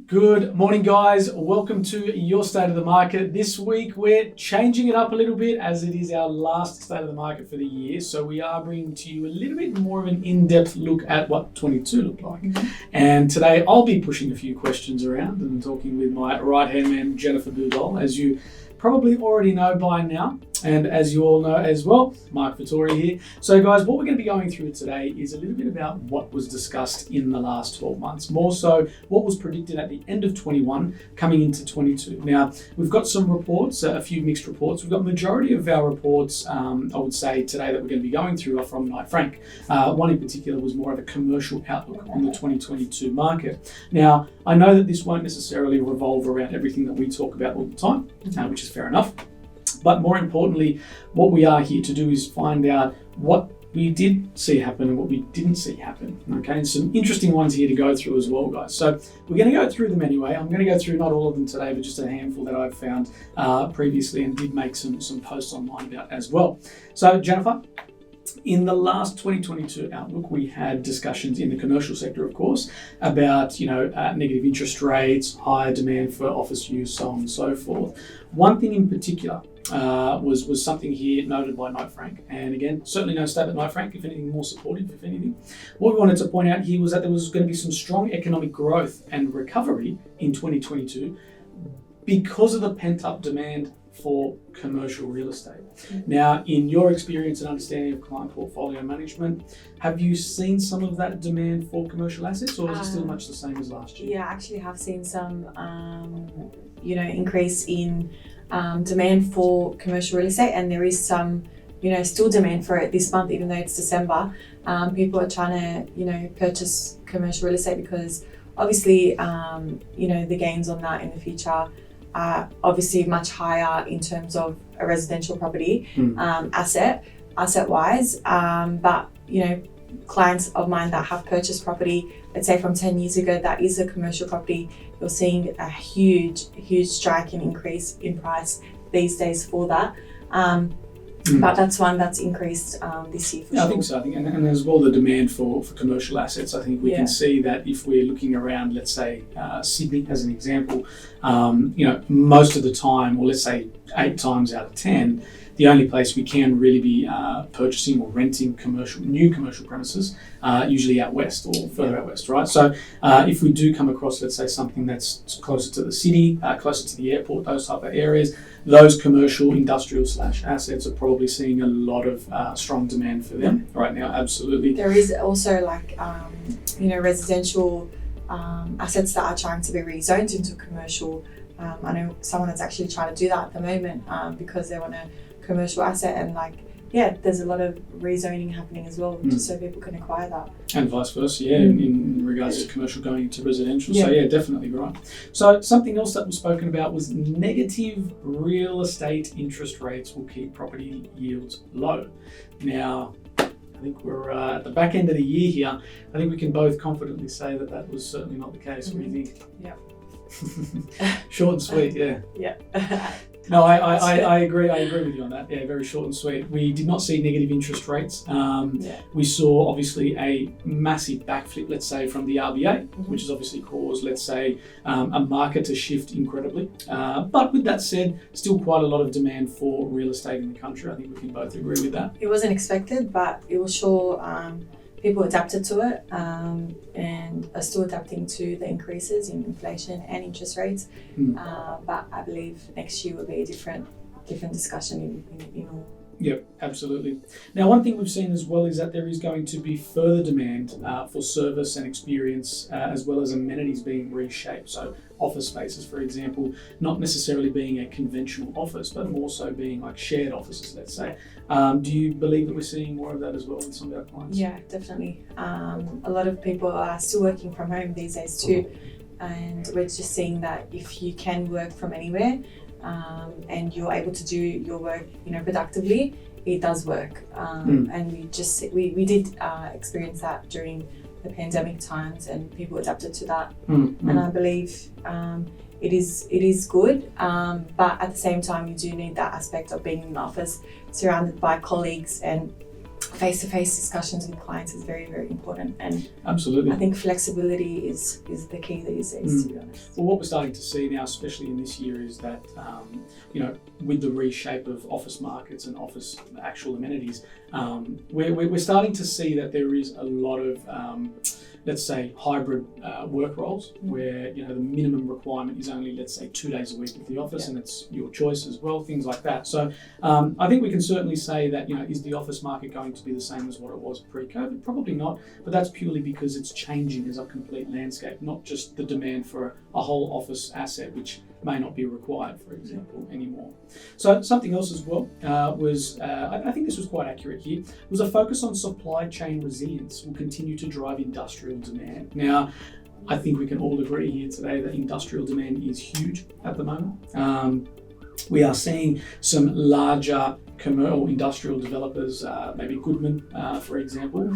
Good morning, guys. Welcome to your State of the Market. This week, we're changing it up a little bit as it is our last State of the Market for the year. So we are bringing to you a little bit more of an in-depth look at what 22 looked like. And today, I'll be pushing a few questions around and talking with my right-hand man, Jennifer Dolh, as you probably already know by now. And as you all know as well, Marc Fattore here. So guys, what we're going to be going through today is a little bit about what was discussed in the last 12 months. More so, what was predicted at the end of 21 coming into 22. Now, we've got some reports, a few mixed reports. We've got majority of our reports, I would say today that we're going to be going through are from Knight Frank. One in particular was more of a commercial outlook on the 2022 market. Now, I know that this won't necessarily revolve around everything that we talk about all the time, which is fair enough. But more importantly, what we are here to do is find out what we did see happen and what we didn't see happen. Okay, and some interesting ones here to go through as well, guys. So we're going to go through them anyway. I'm going to go through not all of them today, but just a handful that I've found previously and did make some posts online about as well. So Jennifer, in the last 2022 outlook, we had discussions in the commercial sector, of course, about negative interest rates, higher demand for office use, so on and so forth. One thing in particular was something here noted by Knight Frank, and again, certainly no stab at Knight Frank, if anything, more supportive, if anything. What we wanted to point out here was that there was going to be some strong economic growth and recovery in 2022 because of the pent-up demand for commercial real estate. Now, in your experience and understanding of client portfolio management, have you seen some of that demand for commercial assets, or is it still much the same as last year? Yeah, I actually have seen some, increase in demand for commercial real estate, and there is some, still demand for it this month, even though it's December. People are trying to, purchase commercial real estate because obviously, the gains on that in the future are obviously much higher in terms of a residential property asset-wise. But, clients of mine that have purchased property, let's say from 10 years ago, that is a commercial property, you're seeing a huge strike and increase in price these days for that. But that's one that's increased this year for sure. I think so. I think, and as well, the demand for commercial assets. I think we can see that if we're looking around, let's say Sydney as an example, most of the time, or let's say 8 times out of 10, the only place we can really be purchasing or renting new commercial premises, usually out west or further out west, right? So if we do come across, let's say, something that's closer to the city, closer to the airport, those type of areas, those commercial, industrial / assets are probably seeing a lot of strong demand for them right now. Absolutely. There is also residential assets that are trying to be rezoned into commercial. I know someone that's actually trying to do that at the moment because they want a commercial asset, and there's a lot of rezoning happening as well, just so people can acquire that. And vice versa, in regards to commercial going into residential. So definitely right. So something else that was spoken about was negative real estate interest rates will keep property yields low. Now, I think we're at the back end of the year here. I think we can both confidently say that was certainly not the case. What do you think? Yeah. Short and sweet, yeah. Yeah. No, I agree. I agree with you on that. Yeah, very short and sweet. We did not see negative interest rates. We saw obviously a massive backflip, let's say, from the RBA, which has obviously caused, let's say, a market to shift incredibly. But with that said, still quite a lot of demand for real estate in the country. I think we can both agree with that. It wasn't expected, but it was sure people adapted to it and are still adapting to the increases in inflation and interest rates. But I believe next year will be a different discussion in all. Yep, absolutely. Now, one thing we've seen as well is that there is going to be further demand for service and experience as well as amenities being reshaped. So office spaces, for example, not necessarily being a conventional office, but more so being like shared offices, let's say. Do you believe that we're seeing more of that as well with some of our clients? Yeah, definitely. A lot of people are still working from home these days too. And we're just seeing that if you can work from anywhere, and you're able to do your work, productively, it does work. And we did experience that during the pandemic times, and people adapted to that. And I believe it is good, but at the same time, you do need that aspect of being in the office, surrounded by colleagues and face-to-face discussions with clients is very, very important. And absolutely, I think flexibility is the key these days, to be honest. Well, what we're starting to see now, especially in this year, is that with the reshape of office markets and office actual amenities, we're starting to see that there is a lot of let's say hybrid work roles where the minimum requirement is only, let's say, 2 days a week at the office, and it's your choice as well, things like that. So I think we can certainly say that is the office market going to be the same as what it was pre-COVID? Probably not, but that's purely because it's changing as a complete landscape, not just the demand for a whole office asset which may not be required, for example, anymore. So something else as well was, I think this was quite accurate here, was a focus on supply chain resilience will continue to drive industrial demand. Now, I think we can all agree here today that industrial demand is huge at the moment. We are seeing some larger commercial industrial developers, maybe Goodman, for example,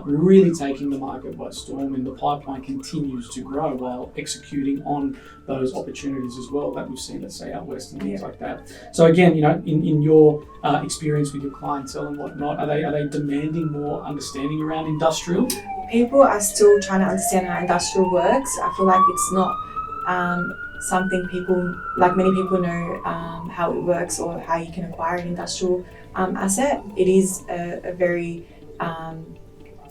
really taking the market by storm, and the pipeline continues to grow while executing on those opportunities as well that we've seen, let's say, out west and things like that. So again, in your experience with your clientele and whatnot, are they demanding more understanding around industrial? People are still trying to understand how industrial works. I feel like it's not something many people know how it works or how you can acquire an industrial asset. It is a very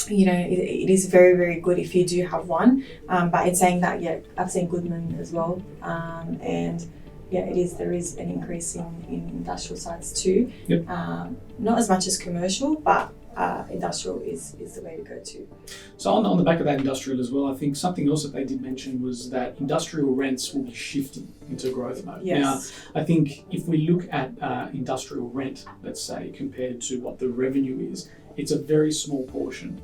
it is very, very good if you do have one. But in saying that, I've seen Goodman as well, and there is an increase in industrial sites too. Yep. Not as much as commercial, but industrial is the way to go too. So on the back of that industrial as well, I think something else that they did mention was that industrial rents will be shifting into growth mode. Yes. Now, I think if we look at industrial rent, let's say, compared to what the revenue is, it's a very small portion,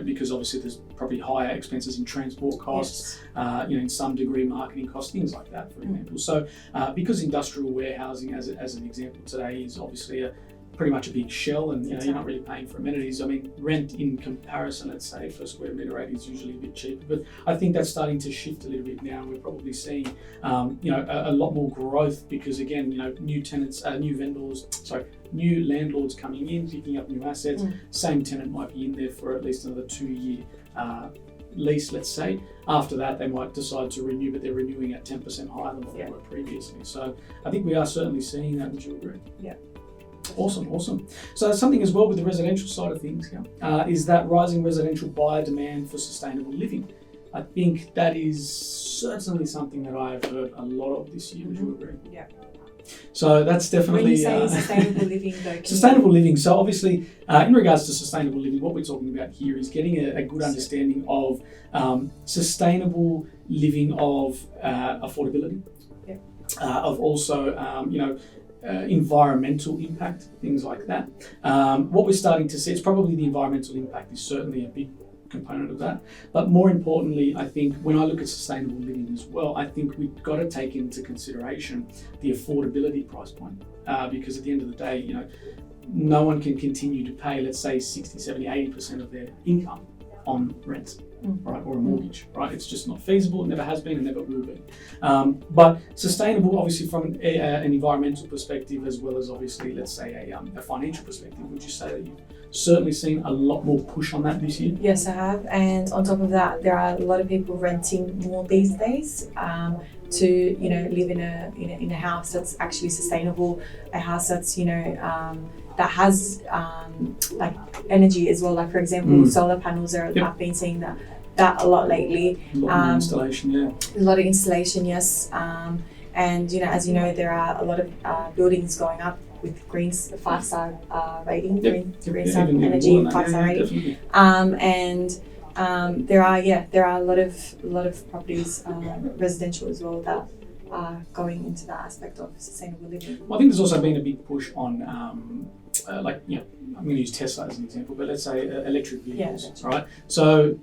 because obviously there's probably higher expenses in transport costs, in some degree marketing costs, things like that, for example. So because industrial warehousing, as an example today, is obviously pretty much a big shell, and you're not really paying for amenities. I mean, rent in comparison, let's say, per square metre rate is usually a bit cheaper, but I think that's starting to shift a little bit now. We're probably seeing, a lot more growth because, again, new tenants, new landlords coming in, picking up new assets. Same tenant might be in there for at least another 2-year lease, let's say. After that, they might decide to renew, but they're renewing at 10% higher than what they were previously. So I think we are certainly seeing that. Would you agree? Yeah. Awesome. So something as well with the residential side of things here is that rising residential buyer demand for sustainable living. I think that is certainly something that I've heard a lot of this year. Would you agree? Yeah. So that's definitely... When you say sustainable living, though... Sustainable living. So obviously, in regards to sustainable living, what we're talking about here is getting a good understanding of sustainable living, of affordability, of also, environmental impact, things like that. What we're starting to see, it's probably the environmental impact is certainly a big component of that. But more importantly, I think when I look at sustainable living as well, I think we've got to take into consideration the affordability price point. Because at the end of the day, no one can continue to pay, let's say, 60, 70, 80% of their income on rent. Right, or a mortgage, right? It's just not feasible. It never has been and never will be. But sustainable, obviously, from an environmental perspective, as well as obviously, let's say, a financial perspective. Would you say that you've certainly seen a lot more push on that this year? Yes, I have. And on top of that, there are a lot of people renting more these days to live in a house that's actually sustainable, a house that's that has like energy as well. Like, for example, solar panels are. I've been seeing that a lot lately. A lot of installation, A lot of installation, yes. And as you know, there are a lot of buildings going up with green 5-star rating, green star energy 5-star rating. And there are a lot of properties, residential as well, that are going into that aspect of sustainable living. Well, I think there's also been a big push on, I'm going to use Tesla as an example, but let's say electric vehicles, right? So,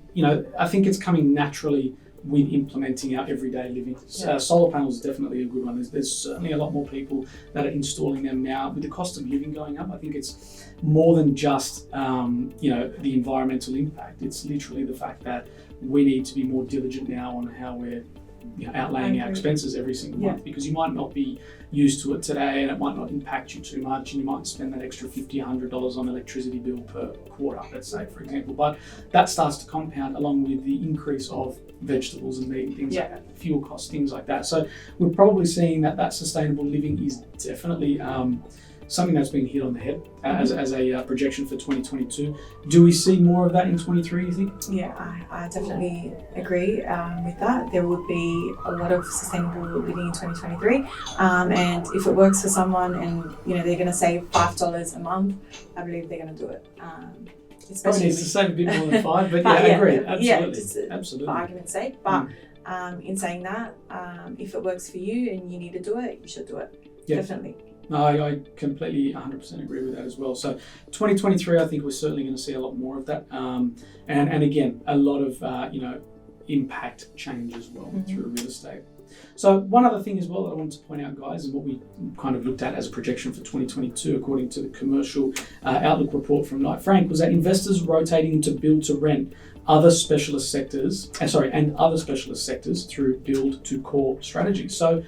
I think it's coming naturally with implementing our everyday living. Solar panels is definitely a good one. There's certainly a lot more people that are installing them now. With the cost of living going up, I think it's more than just, the environmental impact. It's literally the fact that we need to be more diligent now on how we're outlaying our expenses every single month, because you might not be used to it today and it might not impact you too much, and you might spend that extra $50, $100 on electricity bill per quarter, let's say, for example. But that starts to compound along with the increase of vegetables and meat and things like that, fuel costs, things like that. So we're probably seeing that sustainable living is definitely something that's been hit on the head as a projection for 2022. Do we see more of that in 23, you think? Yeah, I definitely agree with that. There would be a lot of sustainable living in 2023. And if it works for someone and they're going to save $5 a month, I believe they're going to do it. Probably needs to save a bit more than $5, but I agree. Absolutely. Absolutely. For argument's sake. But in saying that, if it works for you and you need to do it, you should do it. Definitely. No, I completely 100% agree with that as well. So 2023, I think we're certainly going to see a lot more of that. And again, a lot of, impact change as well through real estate. So one other thing as well that I wanted to point out, guys, and what we kind of looked at as a projection for 2022, according to the commercial outlook report from Knight Frank, was that investors rotating into build to rent other specialist sectors, through build to core strategies. So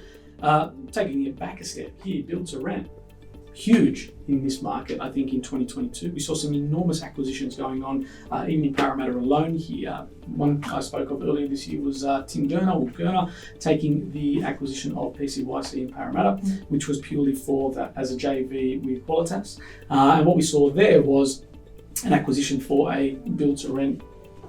taking it back a step here, build to rent, huge in this market. I think in 2022 we saw some enormous acquisitions going on, even in Parramatta alone here. One I spoke of earlier this year was Tim Gurner taking the acquisition of PCYC in Parramatta, which was purely for that as a JV with Qualitas. And what we saw there was an acquisition for a build to rent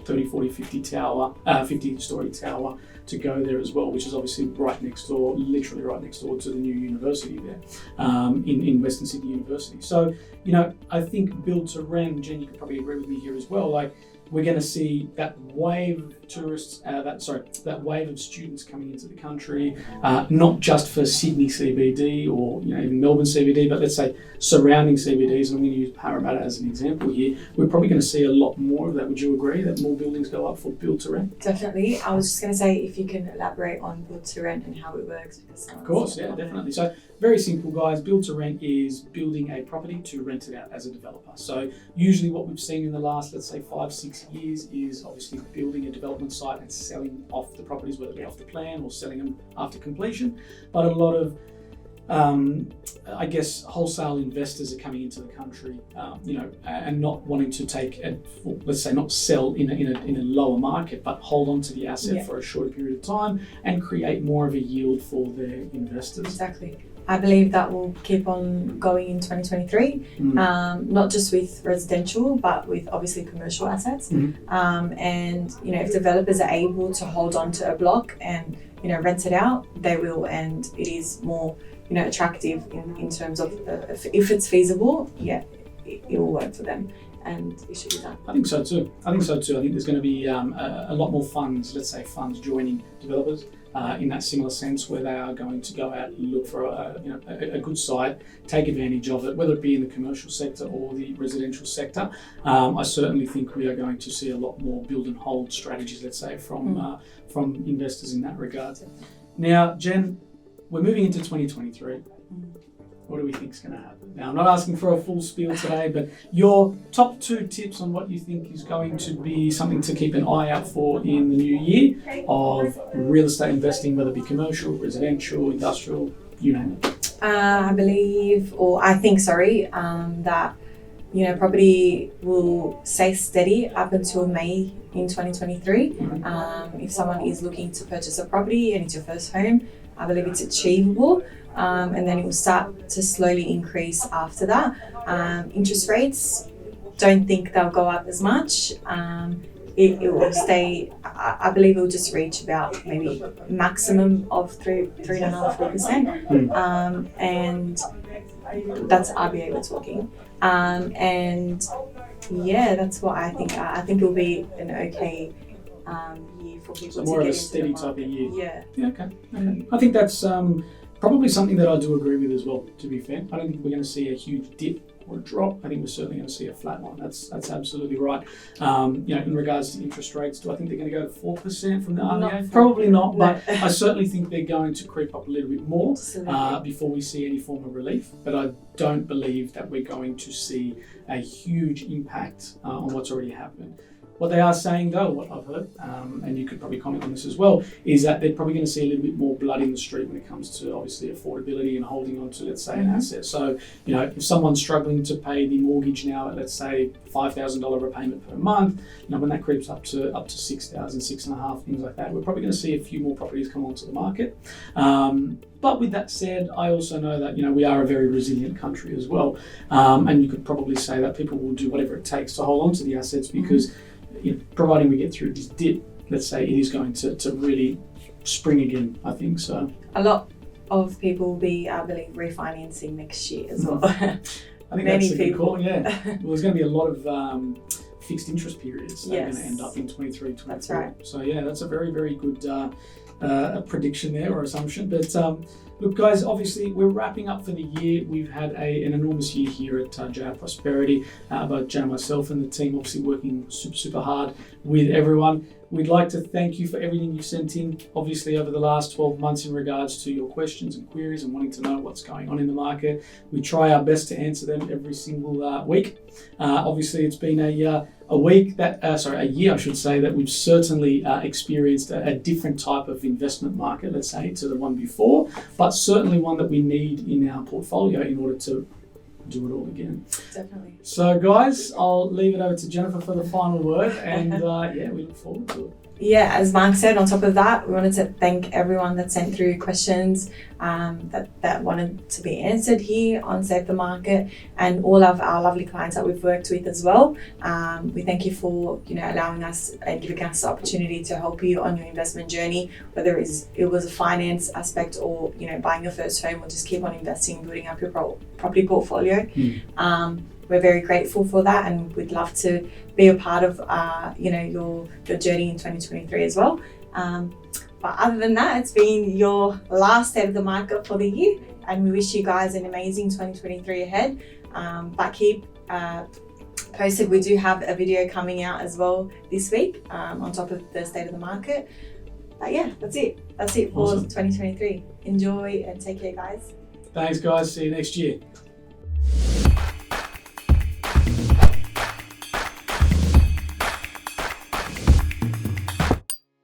30, 40, 50-story tower to go there as well, which is obviously literally right next door to the new university there, in Western Sydney University. So, I think build to rent, Jen, you could probably agree with me here as well, like we're going to see that wave of tourists, that wave of students coming into the country, not just for Sydney CBD or even Melbourne CBD, but let's say surrounding CBDs, and I'm going to use Parramatta as an example here. We're probably going to see a lot more of that. Would you agree that more buildings go up for build to rent? Definitely. I was just going to say if you can elaborate on build to rent and how it works. Of course, yeah, definitely. So very simple, guys. Build to rent is building a property to rent it out as a developer. So usually what we've seen in the last, let's say 5-6 years, is obviously building a development site and selling off the properties, whether it be off the plan or selling them after completion. But a lot of wholesale investors are coming into the country, and not wanting to not sell in a lower market, but hold on to the asset for a shorter period of time and create more of a yield for their investors. Exactly. I believe that will keep on going in 2023, not just with residential, but with obviously commercial assets. And if developers are able to hold on to a block and rent it out, they will, and it is more attractive in terms of if it's feasible, it will work for them, and it should be done. I think so too. I think there's going to be a lot more funds joining developers in that similar sense, where they are going to go out and look for a good site, take advantage of it, whether it be in the commercial sector or the residential sector. I certainly think we are going to see a lot more build and hold strategies, let's say, from investors in that regard. Now, Jen, we're moving into 2023. What do we think is going to happen? Now, I'm not asking for a full spiel today, but your top 2 tips on what you think is going to be something to keep an eye out for in the new year of real estate investing, whether it be commercial, residential, industrial, you name it. I think that property will stay steady up until May in 2023. If someone is looking to purchase a property and it's your first home, I believe it's achievable, and then it will start to slowly increase after that. Interest rates, don't think they'll go up as much. It will stay, I believe it will just reach about maybe maximum of 3.5%, and that's RBA we're talking. That's what I think. I think it will be an okay year for people to more get of a steady into the type of year. Yeah. Okay. I think that's probably something that I do agree with as well, to be fair. I don't think we're going to see a huge dip or a drop. I think we're certainly going to see a flat line. That's absolutely right. In regards to interest rates, do I think they're going to go to 4% from the RBA? Probably not, but I certainly think they're going to creep up a little bit more before we see any form of relief. But I don't believe that we're going to see a huge impact on what's already happened. What they are saying though, what I've heard, and you could probably comment on this as well, is that they're probably going to see a little bit more blood in the street when it comes to obviously affordability and holding on to, let's say, an asset. So, if someone's struggling to pay the mortgage now at, let's say, $5,000 repayment per month, when that creeps up to $6,000, $6,500, things like that, we're probably going to see a few more properties come onto the market. But with that said, I also know that, we are a very resilient country as well. And you could probably say that people will do whatever it takes to hold on to the assets because providing we get through this dip, let's say it is going to really spring again, I think so. A lot of people will be, I believe, refinancing next year as well. I think Many that's a good call, people. yeah. Well, there's going to be a lot of fixed interest periods that are going to end up in 23, 24. That's right. So yeah, that's a very, very good prediction there or assumption. But look, guys, obviously we're wrapping up for the year. We've had an enormous year here at JR Prosperity. Both Jay, myself, and the team obviously working super, super hard with everyone. We'd like to thank you for everything you've sent in, obviously, over the last 12 months in regards to your questions and queries and wanting to know what's going on in the market. We try our best to answer them every single week. Obviously, it's been a year, I should say, that we've certainly experienced a different type of investment market, let's say, to the one before, but certainly one that we need in our portfolio in order to do it all again. Definitely. So guys, I'll leave it over to Jennifer for the final word, and we look forward to it. Yeah, as Marc said, on top of that, we wanted to thank everyone that sent through questions that wanted to be answered here on Save the Market, and all of our lovely clients that we've worked with as well. We thank you for allowing us and giving us the opportunity to help you on your investment journey, whether it was a finance aspect or buying your first home, or just keep on investing, building up your property portfolio. We're very grateful for that, and we'd love to be a part of your journey in 2023 as well. But other than that, it's been your last State of the Market for the year, and we wish you guys an amazing 2023 ahead. But keep posted. We do have a video coming out as well this week on top of the State of the Market. But yeah, that's it. That's it for Awesome. 2023. Enjoy and take care, guys. Thanks, guys. See you next year.